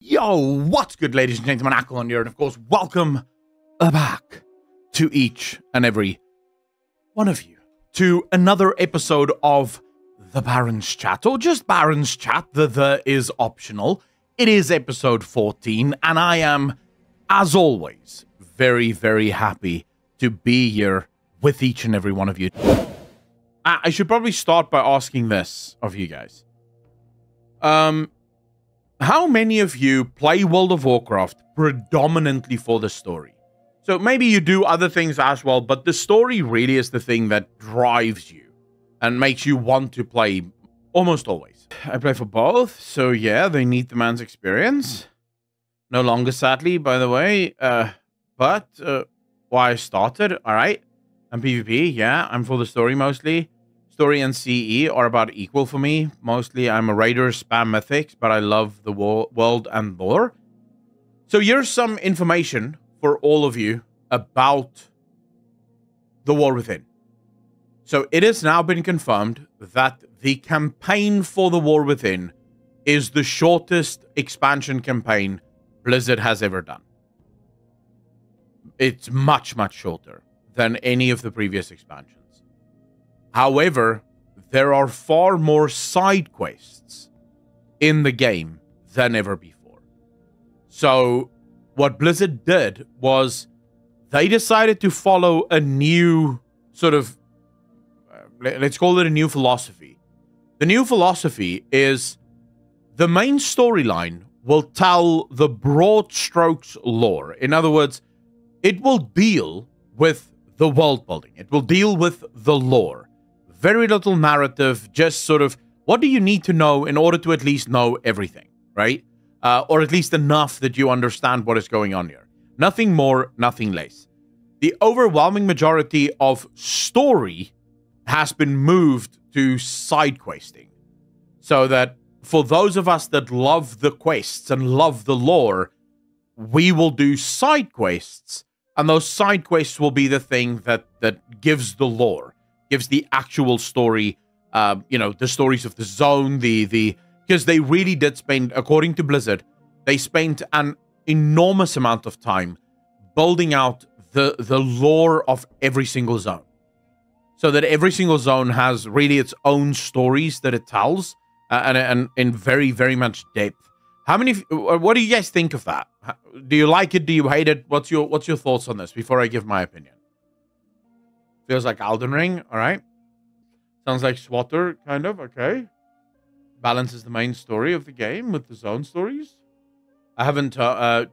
Yo, what's good, ladies and gentlemen? Aquilon here, and of course, welcome back to each and every one of you to another episode of the Baron's Chat, or just Baron's Chat. The is optional. It is episode 14, and I am, as always, very, very happy to be here with each and every one of you. I should probably start by asking this of you guys. How many of you play World of Warcraft predominantly for the story? So maybe you do other things as well, but the story really is the thing that drives you and makes you want to play almost always. I play for both, so yeah, they need the man's experience. No longer, sadly, by the way. But why I started, alright. And PvP, yeah, I'm for the story mostly. Story and CE are about equal for me. Mostly I'm a raider, spam mythics, but I love the world and lore. So here's some information for all of you about the War Within. So it has now been confirmed that the campaign for the War Within is the shortest expansion campaign Blizzard has ever done. It's much, much shorter than any of the previous expansions. However, there are far more side quests in the game than ever before. So what Blizzard did was they decided to follow a new sort of, let's call it a new philosophy. The new philosophy is the main storyline will tell the broad strokes lore. In other words, it will deal with the world building. It will deal with the lore. Very little narrative, just sort of, what do you need to know in order to at least know everything, right? Or at least enough that you understand what is going on here. Nothing more, nothing less. The overwhelming majority of story has been moved to side questing. So that for those of us that love the quests and love the lore, we will do side quests, and those side quests will be the thing that gives the lore. Gives the actual story, you know, the stories of the zone, because they really did spend, according to Blizzard, they spent an enormous amount of time building out the lore of every single zone. So that every single zone has really its own stories that it tells, and in very, very much depth. What do you guys think of that? Do you like it? Do you hate it? What's your thoughts on this before I give my opinion? Feels like Elden Ring, all right. Sounds like SWATer, kind of, okay. Balances the main story of the game with the zone stories. I haven't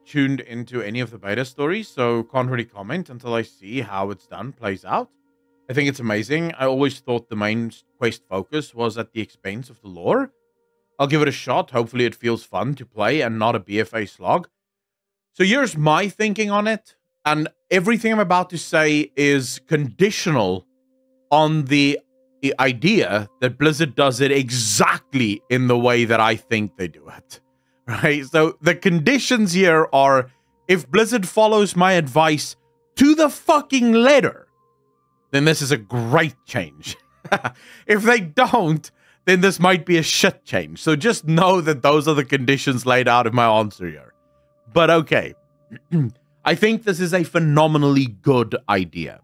tuned into any of the beta stories, so can't really comment until I see how it's done, plays out. I think it's amazing. I always thought the main quest focus was at the expense of the lore. I'll give it a shot. Hopefully it feels fun to play and not a BFA slog. So here's my thinking on it. And everything I'm about to say is conditional on the idea that Blizzard does it exactly in the way that I think they do it. Right? So the conditions here are, if Blizzard follows my advice to the fucking letter, then this is a great change. If they don't, then this might be a shit change. So just know that those are the conditions laid out in my answer here. But okay. I think this is a phenomenally good idea.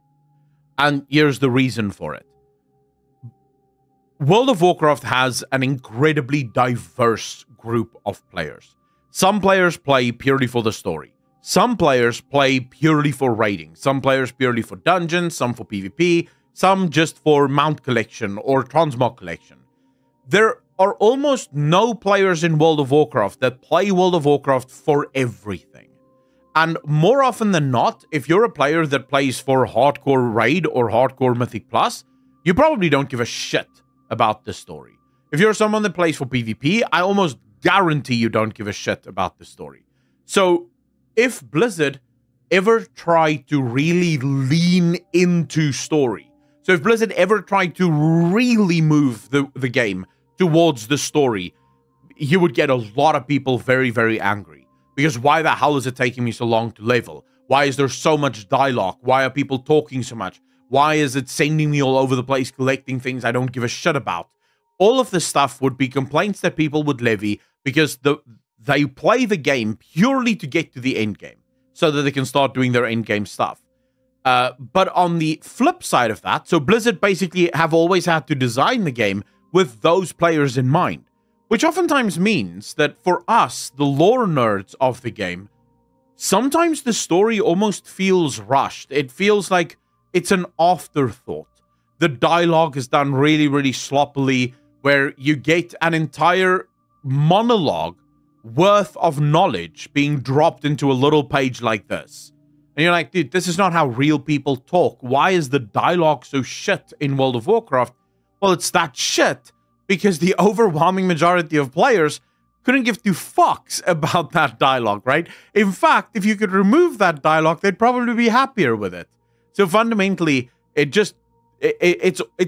And here's the reason for it. World of Warcraft has an incredibly diverse group of players. Some players play purely for the story. Some players play purely for raiding. Some players purely for dungeons, some for PvP, some just for mount collection or transmog collection. There are almost no players in World of Warcraft that play World of Warcraft for everything. And more often than not, if you're a player that plays for hardcore raid or hardcore mythic plus, you probably don't give a shit about the story. If you're someone that plays for PvP, I almost guarantee you don't give a shit about the story. So if Blizzard ever tried to really lean into story, so if Blizzard ever tried to really move the game towards the story, you would get a lot of people very, very angry. Because why the hell is it taking me so long to level? Why is there so much dialogue? Why are people talking so much? Why is it sending me all over the place collecting things I don't give a shit about? All of this stuff would be complaints that people would levy because They play the game purely to get to the end game so that they can start doing their end game stuff. But on the flip side of that, so Blizzard basically have always had to design the game with those players in mind, which oftentimes means that for us, the lore nerds of the game, sometimes the story almost feels rushed. It feels like it's an afterthought. The dialogue is done really, really sloppily, where you get an entire monologue worth of knowledge being dropped into a little page like this. And you're like, dude, this is not how real people talk. Why is the dialogue so shit in World of Warcraft? Well, it's that shit because the overwhelming majority of players couldn't give two fucks about that dialogue, right? In fact, if you could remove that dialogue, they'd probably be happier with it. So fundamentally, it's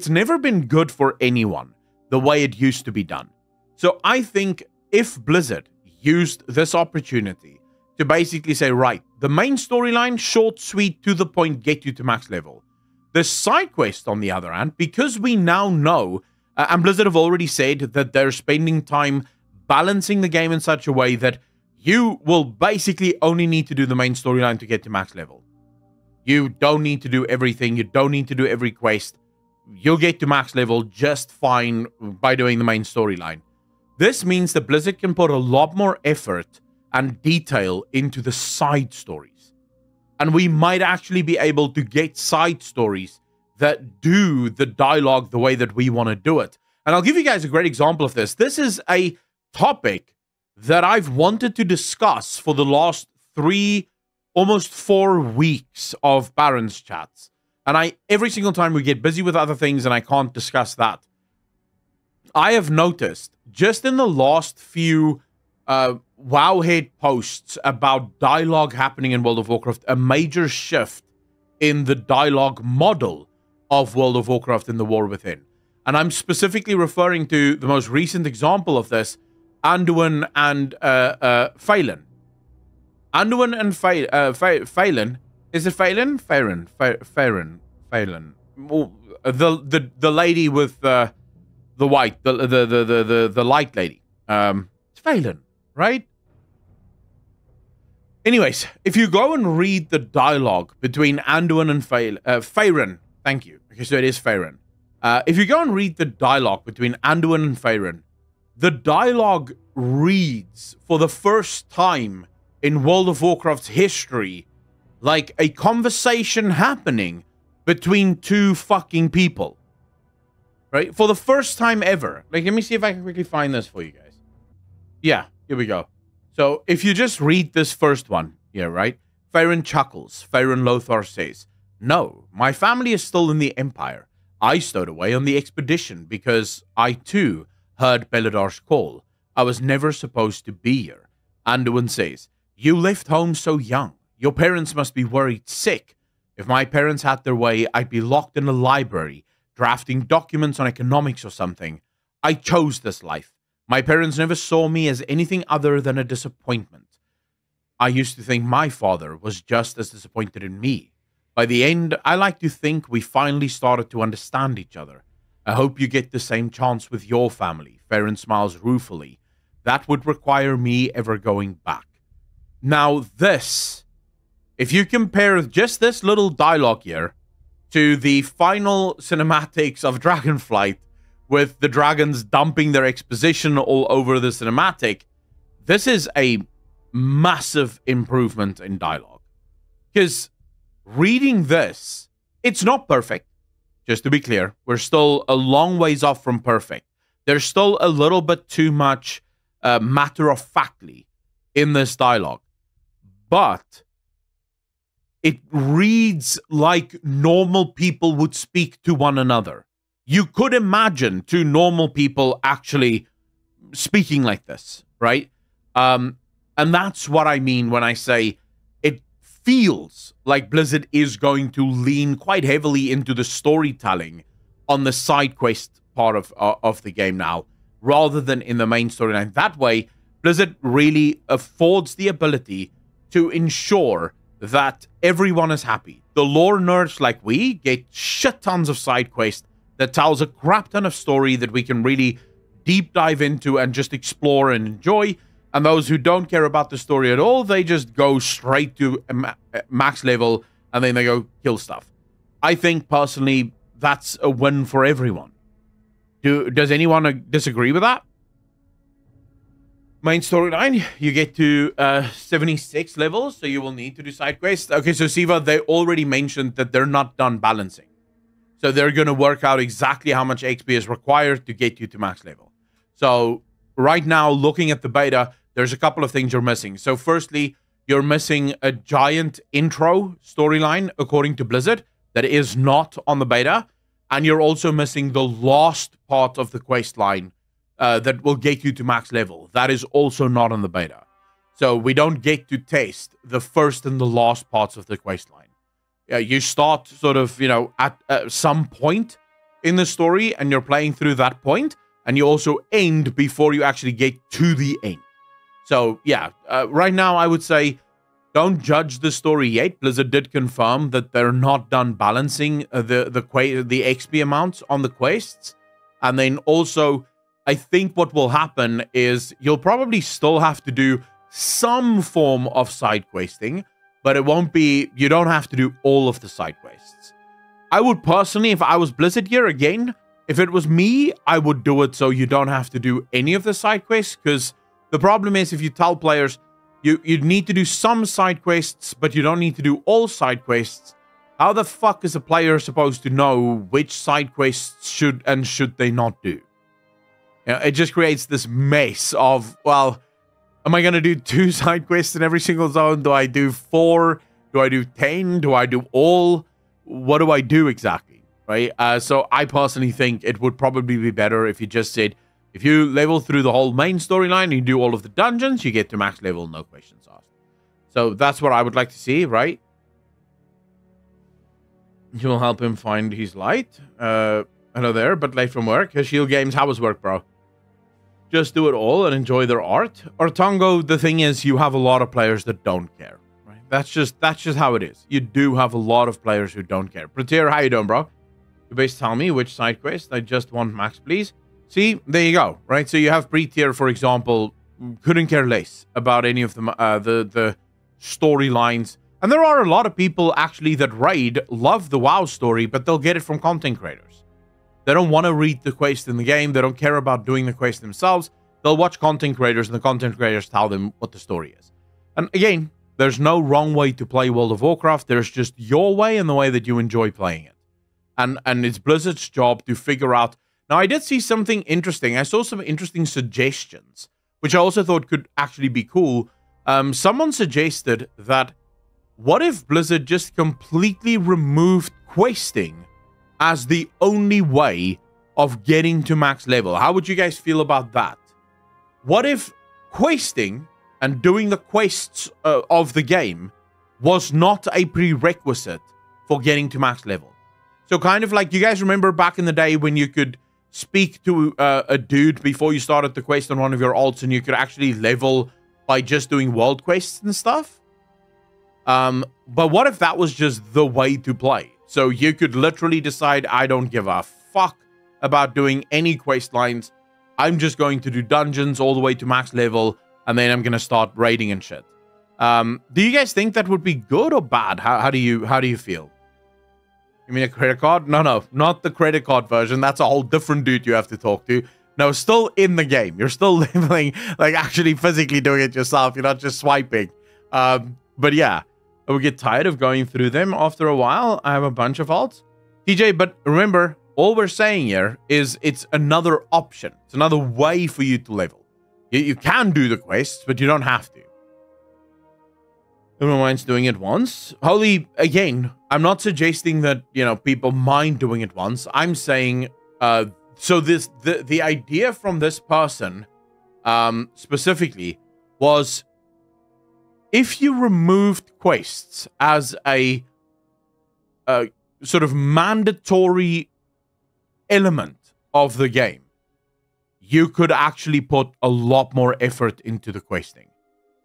never been good for anyone the way it used to be done. So I think if Blizzard used this opportunity to basically say, right, the main storyline, short, sweet, to the point, get you to max level. The side quest, on the other hand, because we now know, and Blizzard have already said that they're spending time balancing the game in such a way that you will basically only need to do the main storyline to get to max level. You don't need to do everything. You don't need to do every quest. You'll get to max level just fine by doing the main storyline. This means that Blizzard can put a lot more effort and detail into the side stories. And we might actually be able to get side stories that do the dialogue the way that we want to do it. And I'll give you guys a great example of this. This is a topic that I've wanted to discuss for the last almost 4 weeks of Baron's chats. And every single time we get busy with other things and I can't discuss that. I have noticed just in the last few Wowhead posts about dialogue happening in World of Warcraft, a major shift in the dialogue model of World of Warcraft in the War Within. And I'm specifically referring to the most recent example of this, Anduin and Phelan. Anduin and Phelan. Is it Phelan? Phelan. The lady with the white, the light lady. It's Phelan, right? Anyways, if you go and read the dialogue between Anduin and Phelan, thank you. Okay, so it is Phelan. If you go and read the dialogue between Anduin and Phelan, the dialogue reads for the first time in World of Warcraft's history like a conversation happening between two fucking people. Right? For the first time ever. Like, let me see if I can quickly find this for you guys. Yeah, here we go. So, if you just read this first one, yeah, right? Farron chuckles. Farron Lothar says, "No, my family is still in the Empire. I stowed away on the expedition because I, too, heard Beladar's call. I was never supposed to be here." Anduin says, "You left home so young. Your parents must be worried sick. If my parents had their way, I'd be locked in a library, drafting documents on economics or something. I chose this life. My parents never saw me as anything other than a disappointment. I used to think my father was just as disappointed in me. By the end, I like to think we finally started to understand each other. I hope you get the same chance with your family." Farron smiles ruefully. "That would require me ever going back." Now this, if you compare just this little dialogue here to the final cinematics of Dragonflight, with the dragons dumping their exposition all over the cinematic, this is a massive improvement in dialogue. Because reading this, it's not perfect. Just to be clear, we're still a long ways off from perfect. There's still a little bit too much matter-of-factly in this dialogue. But it reads like normal people would speak to one another. You could imagine two normal people actually speaking like this, right? And that's what I mean when I say it feels like Blizzard is going to lean quite heavily into the storytelling on the side quest part of the game now, rather than in the main storyline. That way, Blizzard really affords the ability to ensure that everyone is happy. The lore nerds like we get shit tons of side quests that tells a crap ton of story that we can really deep dive into and just explore and enjoy. And those who don't care about the story at all, they just go straight to max level and then they go kill stuff. I think personally that's a win for everyone. Does anyone disagree with that? Main storyline, you get to 76 levels, so you will need to do side quests. Okay, so Siva, they already mentioned that they're not done balancing. So they're going to work out exactly how much XP is required to get you to max level. So right now, looking at the beta, there's a couple of things you're missing. So firstly, you're missing a giant intro storyline, according to Blizzard, that is not on the beta. And you're also missing the last part of the quest line that will get you to max level. That is also not on the beta. So we don't get to taste the first and the last parts of the quest line. You start sort of, at some point in the story and you're playing through that point, and you also end before you actually get to the end. So yeah, right now I would say don't judge the story yet. Blizzard did confirm that they're not done balancing the XP amounts on the quests. And then also, I think what will happen is you'll probably still have to do some form of side questing, but it won't be, you don't have to do all of the side quests. I would personally, if I was Blizzard here again, if it was me, I would do it so you don't have to do any of the side quests, because the problem is if you tell players you need to do some side quests, but you don't need to do all side quests, how the fuck is a player supposed to know which side quests should they not do? It just creates this mess of, well, am I going to do 2 side quests in every single zone? Do I do 4? Do I do 10? Do I do all? What do I do exactly? Right? So I personally think it would probably be better if you just said, if you level through the whole main storyline and you do all of the dungeons, you get to max level, no questions asked. So that's what I would like to see, right? You will help him find his light. Hello there, but late from work. Shield Games, how was work, bro? Just do it all and enjoy their art. Or Tongo, the thing is, you have a lot of players that don't care. Right? That's just how it is. You do have a lot of players who don't care. Pratir, how you doing, bro? You best tell me which side quest. I just want max, please. See, there you go, right? So you have Pre-tier, for example, couldn't care less about any of the storylines. And there are a lot of people, actually, that raid, love the WoW story, but they'll get it from content creators. They don't want to read the quest in the game. They don't care about doing the quest themselves. They'll watch content creators, and the content creators tell them what the story is. And again, there's no wrong way to play World of Warcraft. There's just your way and the way that you enjoy playing it. And it's Blizzard's job to figure out. Now, I did see something interesting. I saw some interesting suggestions, which I also thought could actually be cool. Someone suggested that, what if Blizzard just completely removed questing as the only way of getting to max level? How would you guys feel about that? What if questing and doing the quests of the game was not a prerequisite for getting to max level? So kind of like, you guys remember back in the day when you could speak to a dude before you started the quest on one of your alts, and you could actually level by just doing world quests and stuff? But what if that was just the way to play? So you could literally decide, I don't give a fuck about doing any quest lines. I'm just going to do dungeons all the way to max level, and then I'm going to start raiding and shit. Do you guys think that would be good or bad? How do you feel? You mean a credit card? No, not the credit card version. That's a whole different dude you have to talk to. No, still in the game. You're still leveling, like actually physically doing it yourself. You're not just swiping. But yeah, I would get tired of going through them after a while. I have a bunch of alts. TJ, but remember, all we're saying here is it's another option. It's another way for you to level. You can do the quests, but you don't have to. Everyone minds doing it once. Holy, again, I'm not suggesting that, people mind doing it once. I'm saying, so the idea from this person, specifically, was if you removed quests as a sort of mandatory element of the game, you could actually put a lot more effort into the questing.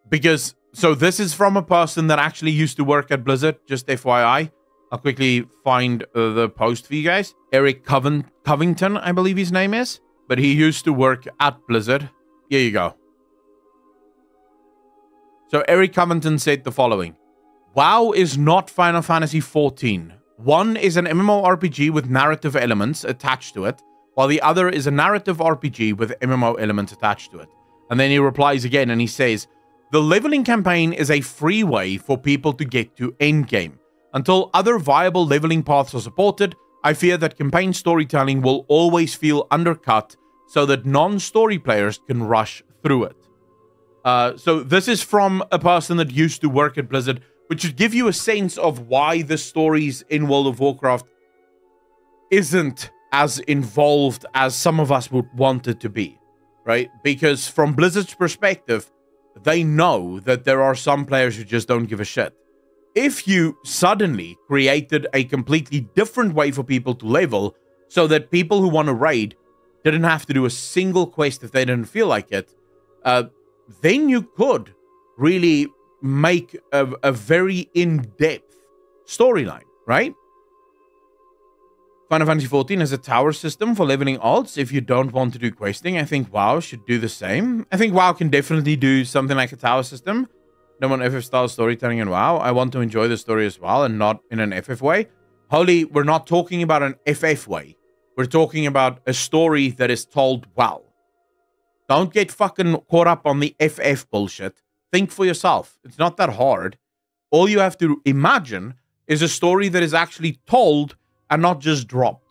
Because, so this is from a person that actually used to work at Blizzard, just FYI. I'll quickly find the post for you guys. Eric Covington, I believe his name is. But he used to work at Blizzard. Here you go. So Eric Covington said the following. WoW is not Final Fantasy XIV. One is an MMORPG with narrative elements attached to it, while the other is a narrative RPG with MMO elements attached to it. And then he replies again and he says, the leveling campaign is a free way for people to get to endgame. Until other viable leveling paths are supported, I fear that campaign storytelling will always feel undercut so that non-story players can rush through it. So this is from a person that used to work at Blizzard, which should give you a sense of why the stories in World of Warcraft isn't as involved as some of us would want it to be, right? Because from Blizzard's perspective, they know that there are some players who just don't give a shit. If you suddenly created a completely different way for people to level so that people who want to raid didn't have to do a single quest if they didn't feel like it, then you could really make a very in-depth storyline, right? Final Fantasy XIV has a tower system for leveling alts. If you don't want to do questing, I think WoW should do the same. I think WoW can definitely do something like a tower system. Don't want FF-style storytelling in WoW. I want to enjoy the story as well and not in an FF way. Holy, we're not talking about an FF way. We're talking about a story that is told well. Don't get fucking caught up on the FF bullshit. Think for yourself. It's not that hard. All you have to imagine is a story that is actually told and not just dropped,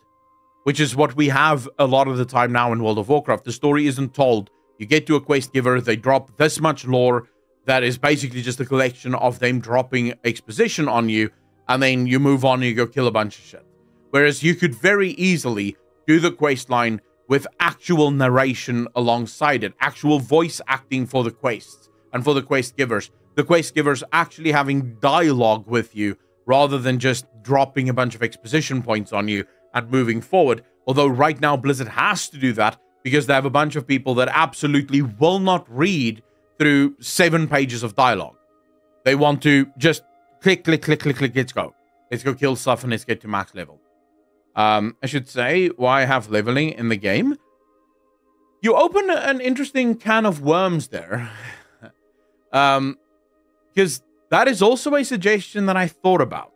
which is what we have a lot of the time now in World of Warcraft. The story isn't told. You get to a quest giver, they drop this much lore that is basically just a collection of them dropping exposition on you, and then you move on and you go kill a bunch of shit. Whereas you could very easily do the quest line with actual narration alongside it, actual voice acting for the quests and for the quest givers. The quest givers actually having dialogue with you rather than just dropping a bunch of exposition points on you and moving forward. Although right now Blizzard has to do that because they have a bunch of people that absolutely will not read through 7 pages of dialogue. They want to just click, click, click, click, click, let's go. Let's go kill stuff and let's get to max level. I should say why have leveling in the game. You open an interesting can of worms there. Because that is also a suggestion that I thought about.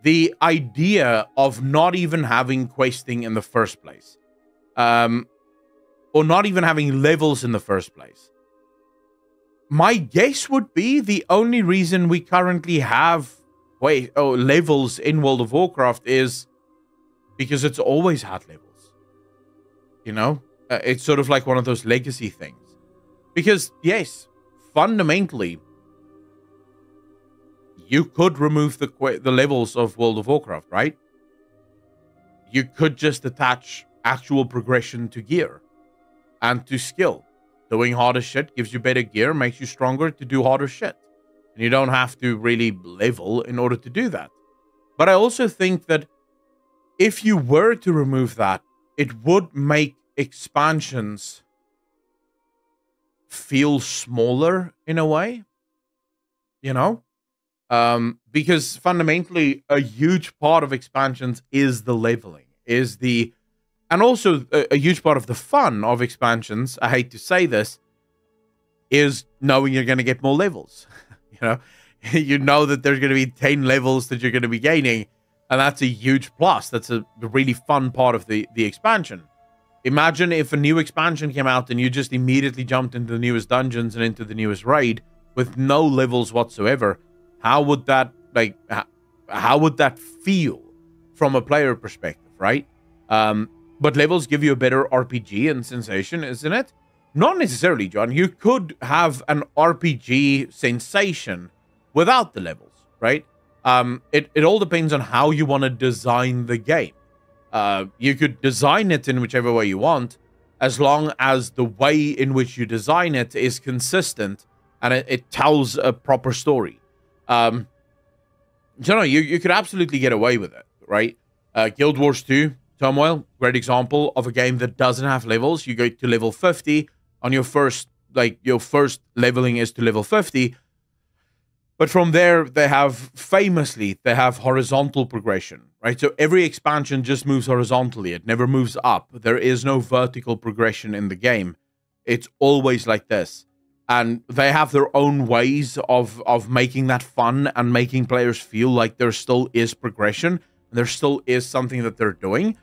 The idea of not even having questing in the first place. Or not even having levels in the first place. My guess would be the only reason we currently have levels in World of Warcraft is because it's always had levels. You know? It's sort of like one of those legacy things. Because, yes, fundamentally, you could remove the levels of World of Warcraft, right? You could just attach actual progression to gear and to skill. Doing harder shit gives you better gear, makes you stronger to do harder shit. And you don't have to really level in order to do that. But I also think that if you were to remove that, it would make expansions feel smaller in a way. You know? Because fundamentally, a huge part of expansions is the leveling, and also a huge part of the fun of expansions, I hate to say this, is knowing you're going to get more levels. You know that there's going to be 10 levels that you're going to be gaining, and that's a huge plus. That's a really fun part of the expansion. Imagine if a new expansion came out and you just immediately jumped into the newest dungeons and into the newest raid with no levels whatsoever. How would that feel from a player perspective, right? But levels give you a better RPG and sensation, isn't it? Not necessarily, John. You could have an RPG sensation without the levels, right? It all depends on how you want to design the game. You could design it in whichever way you want, as long as the way in which you design it is consistent and it tells a proper story. You could absolutely get away with it, right? Guild Wars 2, Turmoil, great example of a game that doesn't have levels. You go to level 50 on your first leveling is to level 50. But from there, they have horizontal progression, right? So every expansion just moves horizontally. It never moves up. There is no vertical progression in the game. It's always like this. and they have their own ways of making that fun and making players feel like there still is progression, and there still is something that they're doing.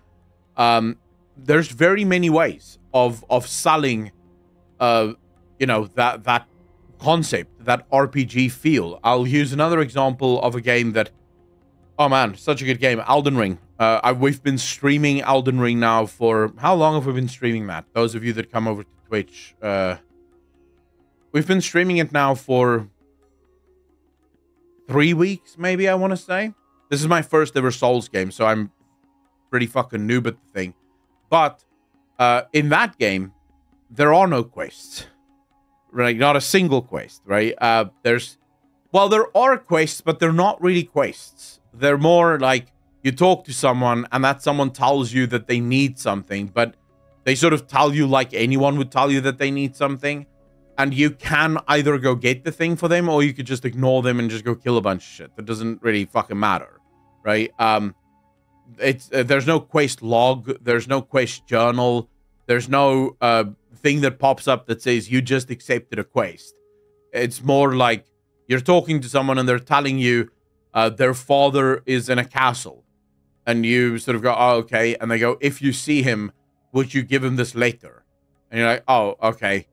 There's very many ways of selling, that concept, that RPG feel. I'll use another example of a game that, oh man, such a good game, Elden Ring. We've been streaming Elden Ring now for, how long have we been streaming that? Those of you that come over to Twitch, we've been streaming it now for 3 weeks, maybe, I want to say. This is my first ever Souls game, so I'm pretty fucking noob at the thing. But in that game, there are no quests. Right? Not a single quest, right? There are quests, but they're not really quests. They're more like you talk to someone, and that someone tells you that they need something, but they sort of tell you like anyone would tell you that they need something. And you can either go get the thing for them, or you could just ignore them and just go kill a bunch of shit. That doesn't really fucking matter, right? There's no quest log. There's no quest journal. There's no thing that pops up that says you just accepted a quest. It's more like you're talking to someone and they're telling you their father is in a castle. And you sort of go, oh, okay. And they go, if you see him, would you give him this letter? And you're like, oh, okay.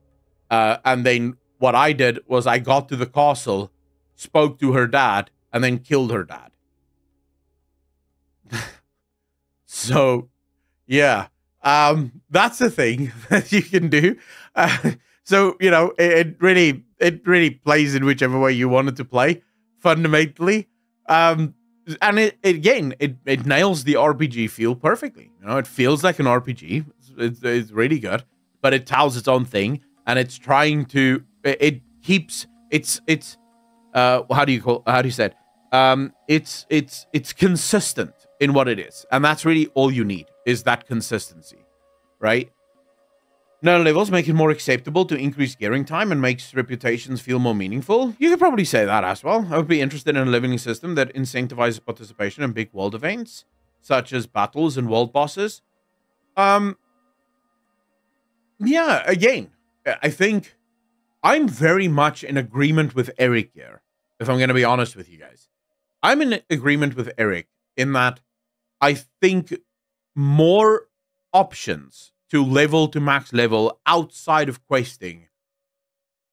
And then what I did was I got to the castle, spoke to her dad, and then killed her dad. So, yeah, that's the thing that you can do. So, it really plays in whichever way you want it to play, fundamentally. And it nails the RPG feel perfectly. It feels like an RPG. It's really good, but it tells its own thing. And it's trying to, it's consistent in what it is. And that's really all you need, is that consistency, right? Nano levels make it more acceptable to increase gearing time and makes reputations feel more meaningful. You could probably say that as well. I would be interested in a leveling system that incentivizes participation in big world events, such as battles and world bosses. Yeah, again, I think I'm very much in agreement with Eric here, if I'm going to be honest with you guys. I'm in agreement with Eric in that I think more options to level to max level outside of questing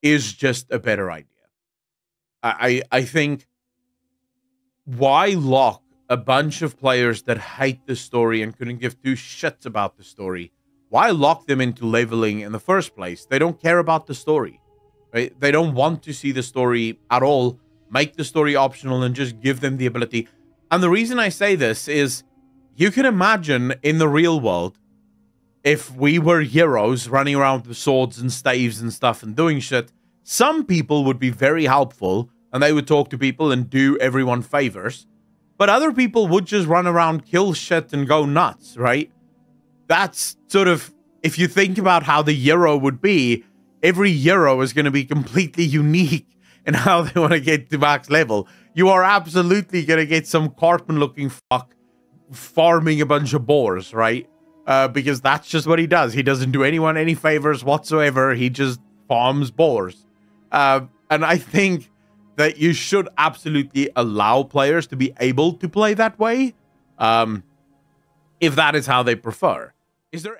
is just a better idea. I think, why lock a bunch of players that hate the story and couldn't give two shits about the story? Why lock them into leveling in the first place? They don't care about the story, right? They don't want to see the story at all. Make the story optional and just give them the ability. And the reason I say this is, you can imagine in the real world, if we were heroes running around with swords and staves and stuff and doing shit, some people would be very helpful and they would talk to people and do everyone favors. But other people would just run around, kill shit and go nuts, right? That's sort of, if you think about how the hero would be, every hero is going to be completely unique in how they want to get to max level. You are absolutely going to get some Cartman-looking fuck farming a bunch of boars, right? Because that's just what he does. He doesn't do anyone any favors whatsoever. He just farms boars. And I think that you should absolutely allow players to be able to play that way, if that is how they prefer. Is there